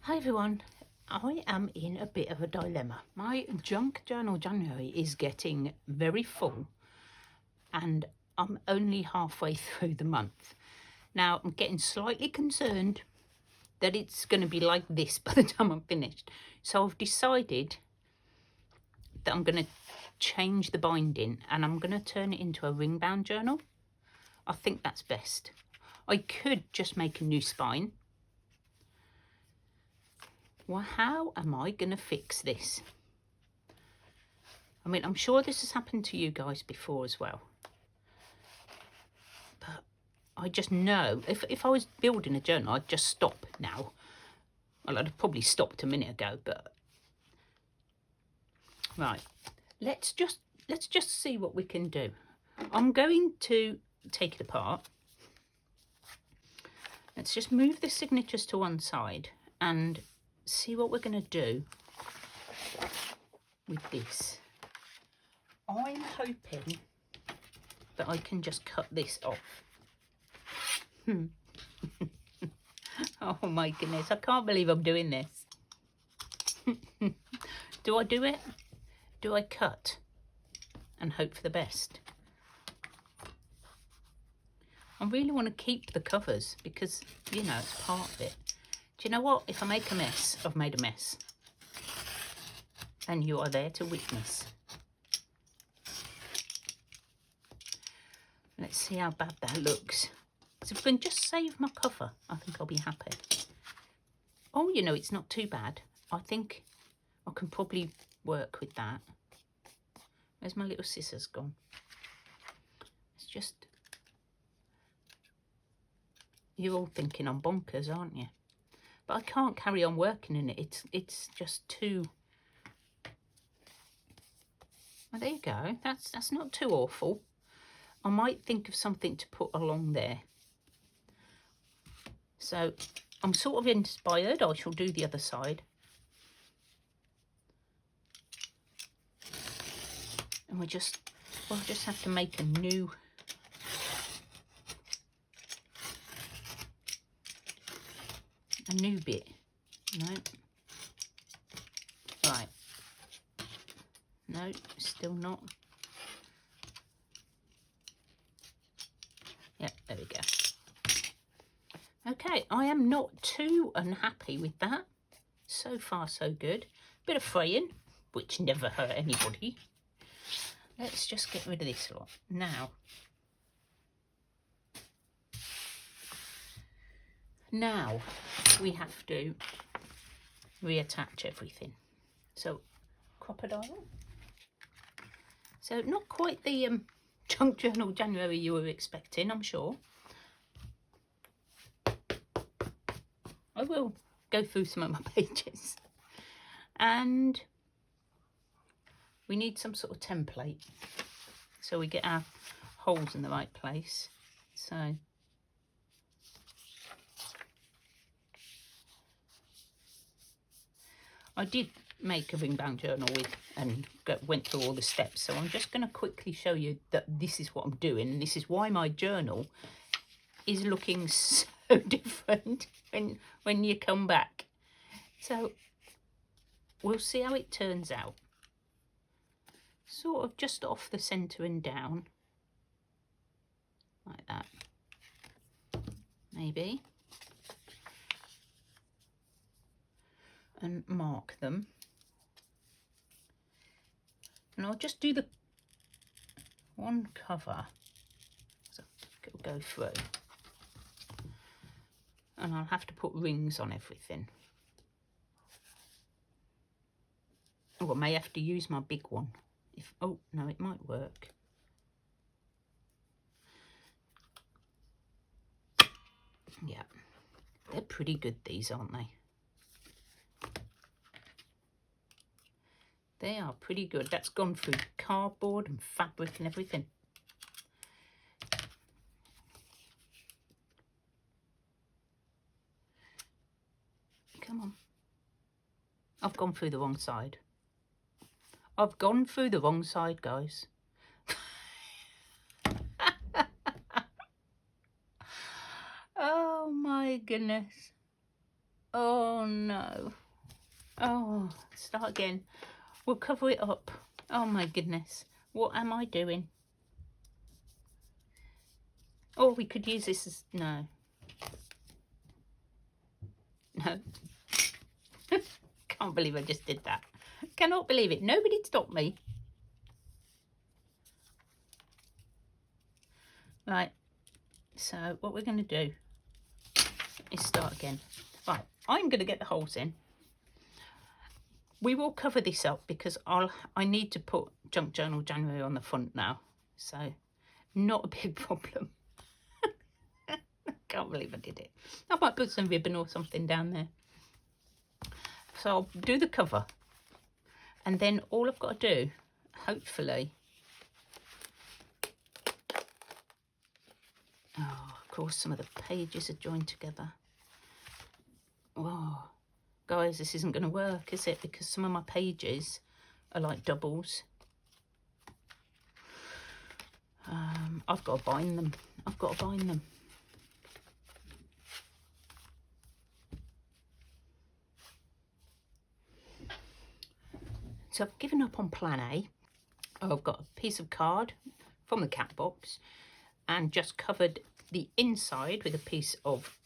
Hi everyone, I am in a bit of a dilemma. My junk journal January is getting very full and I'm only halfway through the month. Now I'm getting slightly concerned that it's going to be like this by the time I'm finished. So I've decided that I'm going to change the binding and I'm going to turn it into a ring bound journal. I think that's best. I could just make a new spine. Well, how am I going to fix this? I mean, I'm sure this has happened to you guys before as well. But I just know, if I was building a journal, I'd just stop now. Well, I'd have probably stopped a minute ago, but... Right, let's just see what we can do. I'm going to take it apart. Let's just move the signatures to one side and see what we're going to do with this. I'm hoping that I can just cut this off. Oh my goodness, I can't believe I'm doing this. Do I do it? Do I cut and hope for the best? I really want to keep the covers because, you know, it's part of it. Do you know what? If I make a mess, I've made a mess. And you are there to witness. Let's see how bad that looks. So if we can just save my cover, I think I'll be happy. Oh, you know, it's not too bad. I think I can probably work with that. Where's my little scissors gone? It's just... You're all thinking I'm bonkers, aren't you? But I can't carry on working in it. It's just too... Oh, there you go. That's not too awful. I might think of something to put along there. So I'm sort of inspired. I shall do the other side. And we'll just have to make a new... bit. No. Right. No, still not. Yep, there we go. Okay, I am not too unhappy with that. So far, so good. Bit of fraying, which never hurt anybody. Let's just get rid of this lot. Now we have to reattach everything. So, crocodile. So not quite the junk journal January you were expecting, I'm sure. I will go through some of my pages. And we need some sort of template so we get our holes in the right place. So I did make a ring bound journal with and went through all the steps, so I'm just going to quickly show you that this is what I'm doing, and this is why my journal is looking so different when you come back. So we'll see how it turns out. Sort of just off the centre and down like that, maybe, and mark them. And I'll just do the one cover, so it'll go through. And I'll have to put rings on everything. Oh, I may have to use my big one. Oh, no, it might work. Yeah, they're pretty good, these, aren't they? They are pretty good. That's gone through cardboard and fabric and everything. Come on. I've gone through the wrong side. I've gone through the wrong side, guys. Oh my goodness. Oh no. Oh, start again. We'll cover it up. Oh my goodness. What am I doing? Oh, we could use this as... No. No. Can't believe I just did that. Cannot believe it. Nobody stopped me. Right. So what we're going to do is start again. Right. I'm going to get the holes in. We will cover this up because I need to put Junk Journal January on the front now. So not a big problem. Can't believe I did it. I might put some ribbon or something down there. So I'll do the cover. And then all I've got to do, hopefully... Oh, of course, some of the pages are joined together. Oh, guys, this isn't going to work, is it? Because some of my pages are like doubles. I've got to bind them. I've got to bind them. So I've given up on plan A. I've got a piece of card from the cat box and just covered the inside with a piece of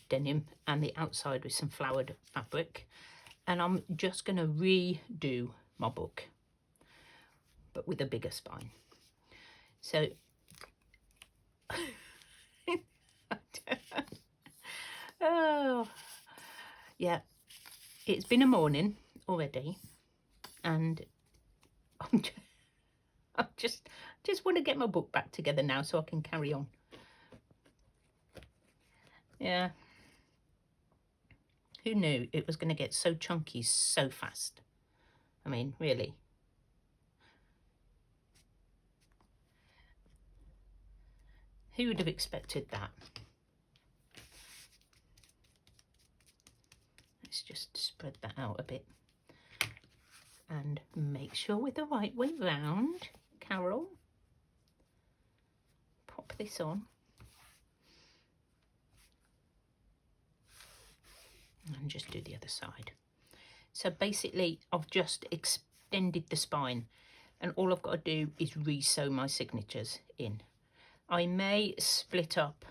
denim and the outside with some flowered fabric. And I'm just going to redo my book, but with a bigger spine. So, oh, yeah, it's been a morning already, and I just want to get my book back together now so I can carry on. Yeah. Who knew it was going to get so chunky so fast? I mean, really. Who would have expected that? Let's just spread that out a bit. And make sure we're the right way round, Carol. Pop this on. And just do the other side. So basically, I've just extended the spine. And all I've got to do is re-sew my signatures in. I may split up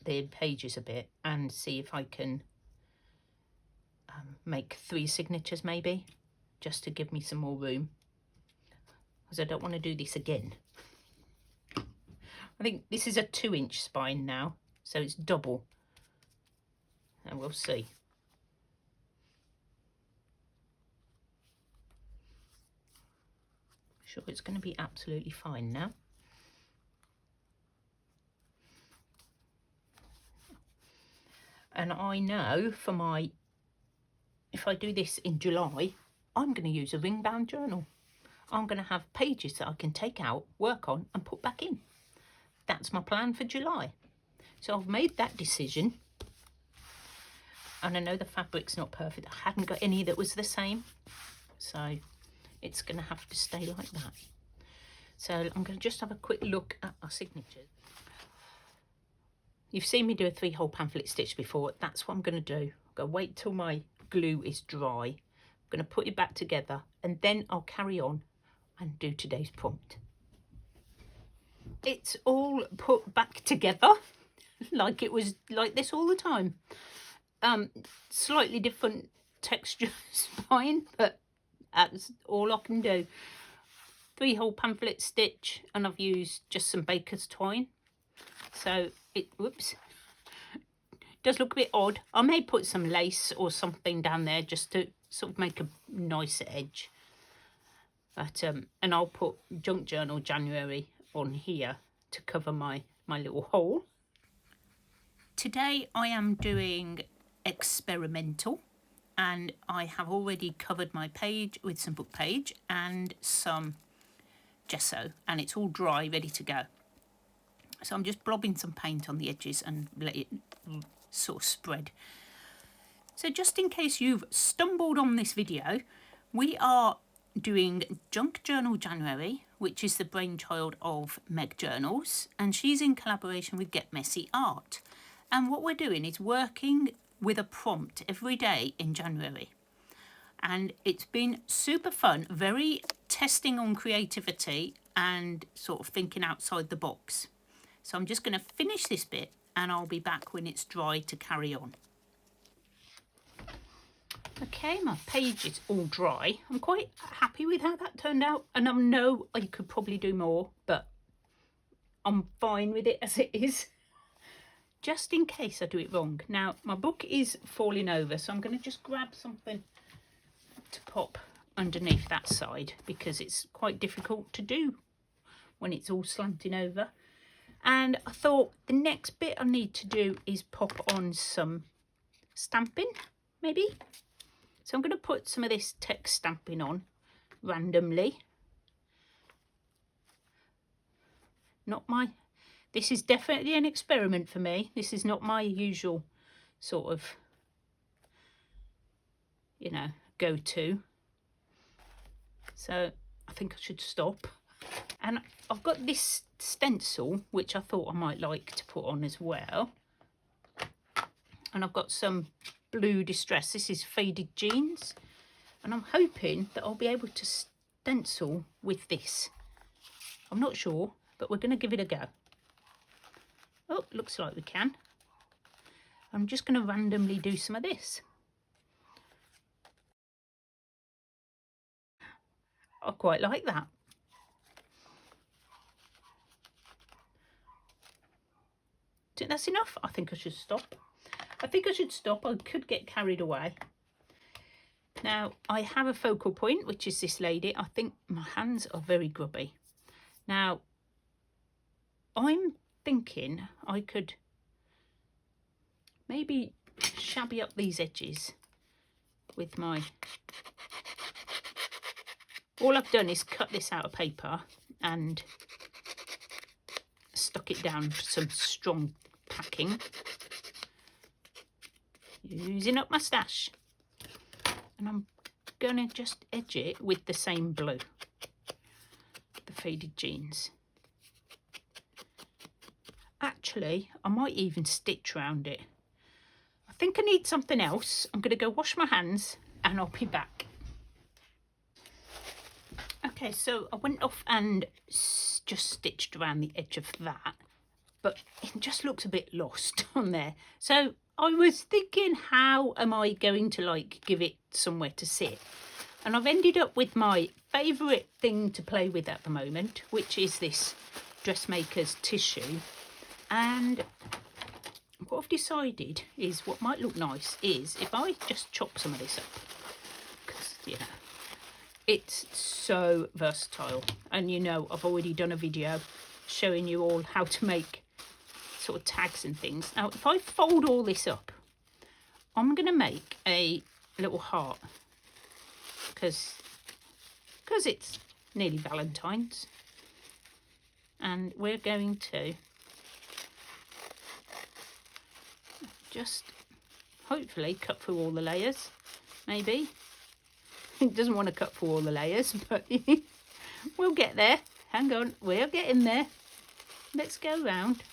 the pages a bit and see if I can make 3 signatures maybe, just to give me some more room, because I don't want to do this again. I think this is a 2-inch spine now, so it's double, and we'll see. Sure, it's going to be absolutely fine now. And I know for my, if I do this in July, I'm going to use a ring bound journal. I'm going to have pages that I can take out, work on and put back in. That's my plan for July. So I've made that decision. And I know the fabric's not perfect. I hadn't got any that was the same. So it's going to have to stay like that. So I'm going to just have a quick look at our signatures. You've seen me do a 3-hole pamphlet stitch before. That's what I'm going to do. I'm going to wait till my glue is dry. I'm going to put it back together and then I'll carry on and do today's prompt. It's all put back together like it was like this all the time. Slightly different texture spine, but that's all I can do. 3-hole pamphlet stitch, and I've used just some baker's twine. So it, whoops, does look a bit odd. I may put some lace or something down there just to sort of make a nicer edge. But and I'll put Junk Journal January on here to cover my little hole. Today I am doing experimental, and I have already covered my page with some book page and some gesso, and it's all dry, ready to go. So I'm just blobbing some paint on the edges and let it sort of spread. So just in case you've stumbled on this video, we are doing Junk Journal January, which is the brainchild of Meg Journals, and she's in collaboration with Get Messy Art. And what we're doing is working with a prompt every day in January. And it's been super fun, very testing on creativity and sort of thinking outside the box. So I'm just going to finish this bit and I'll be back when it's dry to carry on. Okay, my page is all dry. I'm quite happy with how that turned out, and I know I could probably do more, but I'm fine with it as it is, just in case I do it wrong. Now, my book is falling over, so I'm going to just grab something to pop underneath that side because it's quite difficult to do when it's all slanting over. And I thought the next bit I need to do is pop on some stamping, maybe. So I'm going to put some of this text stamping on randomly. This is definitely an experiment for me. This is not my usual sort of, you know, go-to. So I think I should stop. And I've got this stencil, which I thought I might like to put on as well. And I've got some blue distress. This is Faded Jeans. And I'm hoping that I'll be able to stencil with this. I'm not sure, but we're going to give it a go. Oh, looks like we can. I'm just going to randomly do some of this. I quite like that. Think that's enough? I think I should stop. I could get carried away. Now, I have a focal point, which is this lady. I think my hands are very grubby. Now, I'm thinking I could maybe shabby up these edges with my... All I've done is cut this out of paper and stuck it down to some strong packing. Using up my stash. And I'm going to just edge it with the same blue. The Faded Jeans. Actually, I might even stitch around it. I think I need something else. I'm going to go wash my hands and I'll be back. Okay, so I went off and just stitched around the edge of that, but it just looks a bit lost on there. So I was thinking, how am I going to like give it somewhere to sit? And I've ended up with my favourite thing to play with at the moment, which is this dressmaker's tissue. And what I've decided is what might look nice is if I just chop some of this up, because, you know, it's so versatile. And, you know, I've already done a video showing you all how to make sort of tags and things. Now, if I fold all this up, I'm going to make a little heart because it's nearly Valentine's. And we're going to just hopefully cut through all the layers, maybe. It doesn't want to cut through all the layers, but we'll get there. Hang on, we're getting there. Let's go round.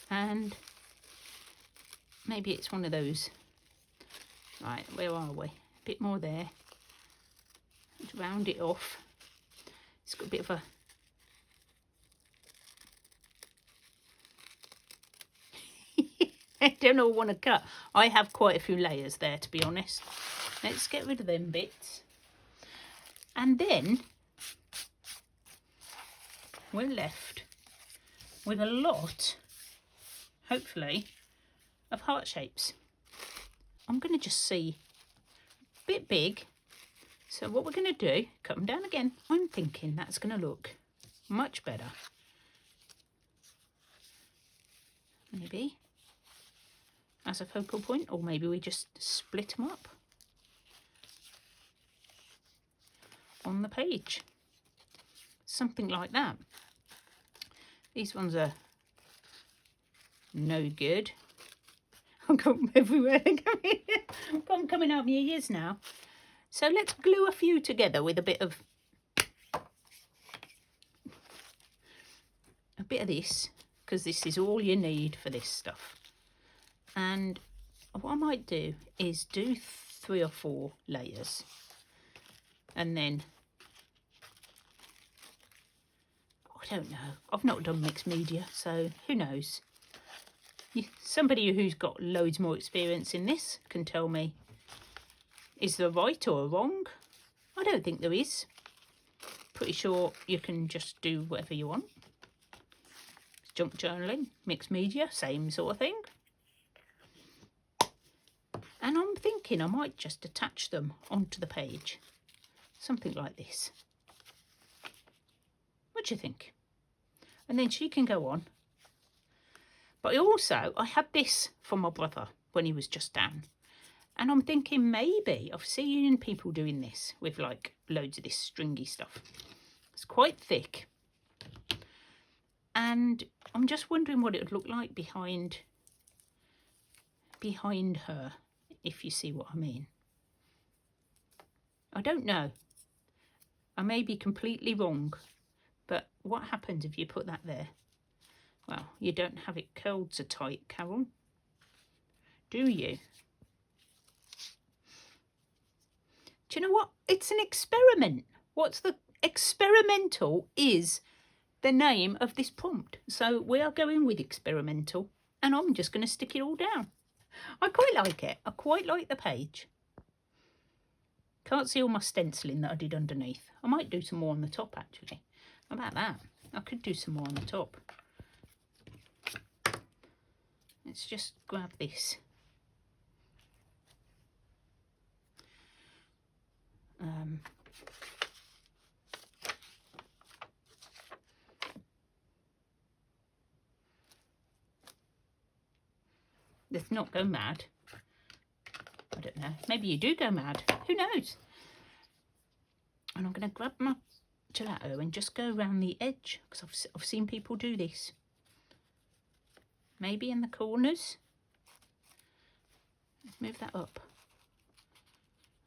And maybe it's one of those. Right, where are we? A bit more there. Let's round it off. It's got a bit of a... I don't all want to cut. I have quite a few layers there, to be honest. Let's get rid of them bits. And then we're left with a lot, hopefully, of heart shapes. I'm going to just see a bit big. So what we're going to do, cut them down again. I'm thinking that's going to look much better. Maybe as a focal point, or maybe we just split them up on the page. Something like that. These ones are no good. I've got them everywhere. I'm coming out of my ears now. So let's glue a few together with a bit of this, because this is all you need for this stuff. And what I might do is do 3 or 4 layers, and then I don't know. I've not done mixed media, so who knows? Somebody who's got loads more experience in this can tell me, is there a right or a wrong? I don't think there is. Pretty sure you can just do whatever you want. Junk journaling, mixed media, same sort of thing. And I'm thinking I might just attach them onto the page. Something like this. What do you think? And then she can go on. But I had this from my brother when he was just down. And I'm thinking maybe I've seen people doing this with like loads of this stringy stuff. It's quite thick. And I'm just wondering what it would look like behind her, if you see what I mean. I don't know. I may be completely wrong, but what happens if you put that there? Well, you don't have it curled so tight, Carol, do you? Do you know what? It's an experiment. What's the experimental is the name of this prompt. So we are going with experimental, and I'm just going to stick it all down. I quite like it. I quite like the page. Can't see all my stenciling that I did underneath. I might do some more on the top, actually. How about that? I could do some more on the top. Let's just grab this. Let's not go mad. I don't know. Maybe you do go mad. Who knows? And I'm going to grab my gelato and just go around the edge, because I've seen people do this. Maybe in the corners. Let's move that up.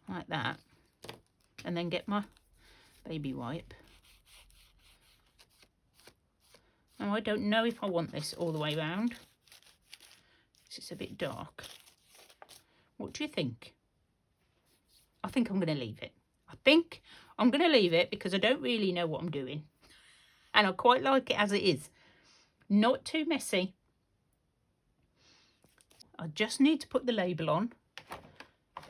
Like that. And then get my baby wipe. Now I don't know if I want this all the way around. It's a bit dark. What do you think? I think I'm going to leave it. I think I'm going to leave it because I don't really know what I'm doing. And I quite like it as it is. Not too messy. I just need to put the label on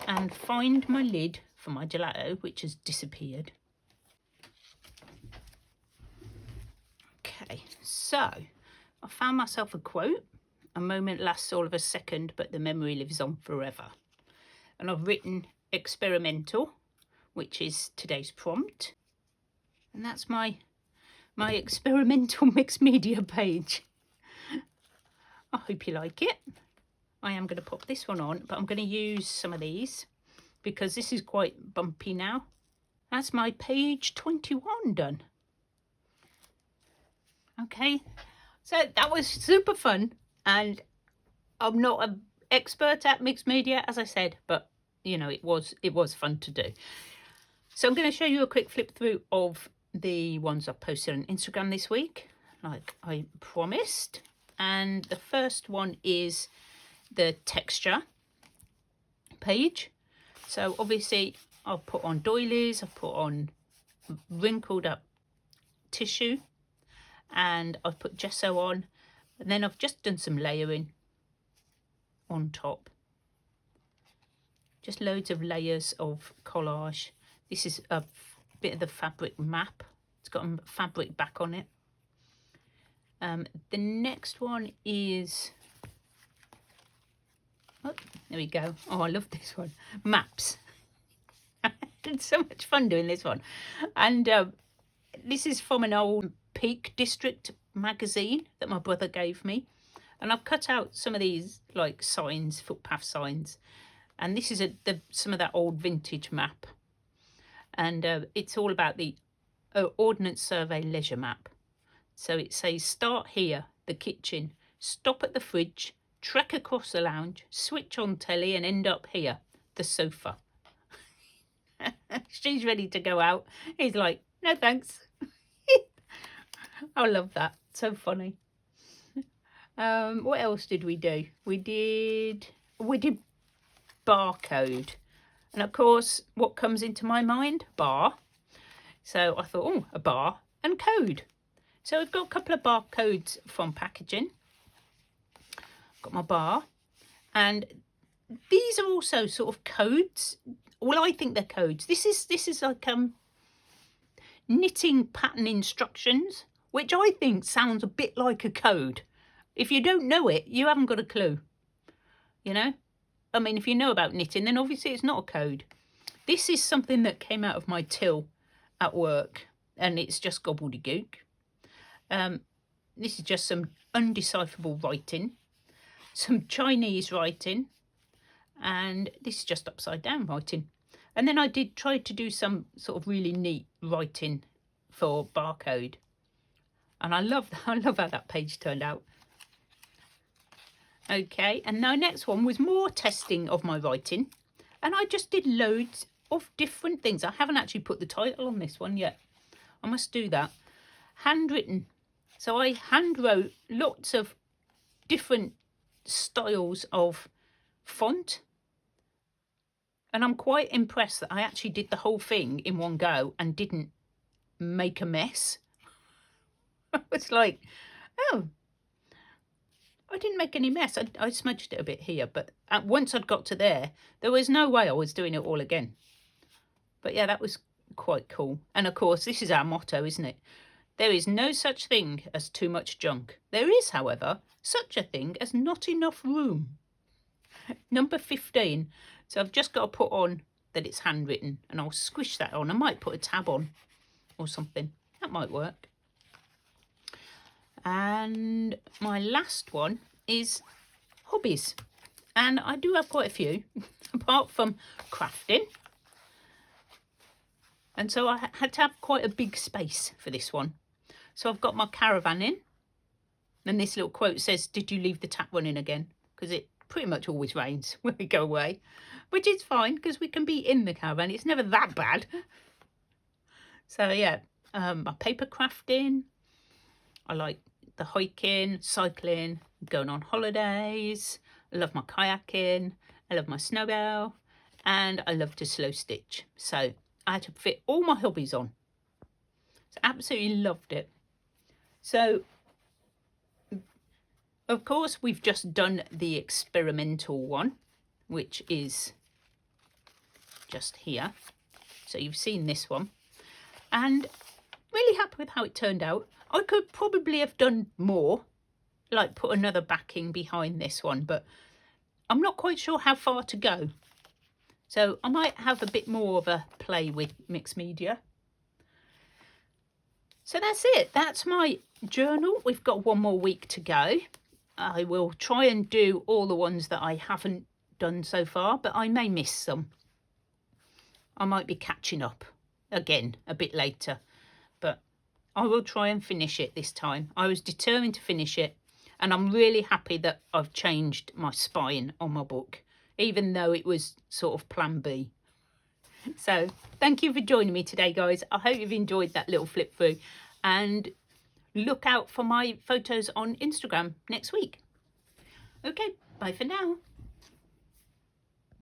and find my lid for my gelato, which has disappeared. Okay, so I found myself a quote. A moment lasts all of a second, but the memory lives on forever. And I've written experimental, which is today's prompt. And that's my experimental mixed media page. I hope you like it. I am going to pop this one on, but I'm going to use some of these because this is quite bumpy now. That's my page 21 done. Okay, so that was super fun. And I'm not an expert at mixed media, as I said, but, you know, it was fun to do. So I'm going to show you a quick flip through of the ones I've posted on Instagram this week, like I promised. And the first one is the texture page. So obviously I've put on doilies, I've put on wrinkled up tissue, and I've put gesso on. And then I've just done some layering on top. Just loads of layers of collage. This is a bit of the fabric map. It's got a fabric back on it. The next one is... Oh, there we go. Oh, I love this one. Maps. It's so much fun doing this one. And this is from an old Peak District magazine that my brother gave me, and I've cut out some of these like signs, footpath signs, and this is some of that old vintage map, and it's all about the Ordnance Survey leisure map. So it says start here, the kitchen, stop at the fridge, trek across the lounge, switch on telly, and end up here, the sofa. She's ready to go out. He's like, no thanks. I love that. So funny. What else did we do? We did barcode. And of course, what comes into my mind? Bar. So I thought, oh, a bar and code. So I've got a couple of barcodes from packaging. Got my bar. And these are also sort of codes. Well, I think they're codes. This is like knitting pattern instructions, which I think sounds a bit like a code. If you don't know it, you haven't got a clue. You know? I mean, if you know about knitting, then obviously it's not a code. This is something that came out of my till at work, and it's just gobbledygook. This is just some undecipherable writing, some Chinese writing, and this is just upside down writing. And then I did try to do some sort of really neat writing for barcode. And I love how that page turned out. Okay, and now next one was more testing of my writing. And I just did loads of different things. I haven't actually put the title on this one yet. I must do that. Handwritten. So I hand wrote lots of different styles of font. And I'm quite impressed that I actually did the whole thing in one go and didn't make a mess. I was like, oh, I didn't make any mess. I smudged it a bit here, but once I'd got to there was no way I was doing it all again. But yeah, that was quite cool. And of course, this is our motto, isn't it? There is no such thing as too much junk. There is, however, such a thing as not enough room. Number 15. So I've just got to put on that it's handwritten, and I'll squish that on. I might put a tab on or something. That might work. And my last one is hobbies. And I do have quite a few, apart from crafting. And so I had to have quite a big space for this one. So I've got my caravan in. And this little quote says, "Did you leave the tap running again?" Because it pretty much always rains when we go away. Which is fine, because we can be in the caravan. It's never that bad. So yeah, my paper crafting. I like the hiking, cycling, going on holidays. I love my kayaking. I love my snowball. And I love to slow stitch. So I had to fit all my hobbies on. So absolutely loved it. So, of course, we've just done the experimental one, which is just here. So you've seen this one. And really happy with how it turned out. I could probably have done more, like put another backing behind this one, but I'm not quite sure how far to go. So I might have a bit more of a play with mixed media. So that's it. That's my journal. We've got one more week to go. I will try and do all the ones that I haven't done so far, but I may miss some. I might be catching up again a bit later, but I will try and finish it this time. I was determined to finish it, and I'm really happy that I've changed my spine on my book, even though it was sort of plan B. So thank you for joining me today, guys. I hope you've enjoyed that little flip through, and look out for my photos on Instagram next week. Okay, bye for now.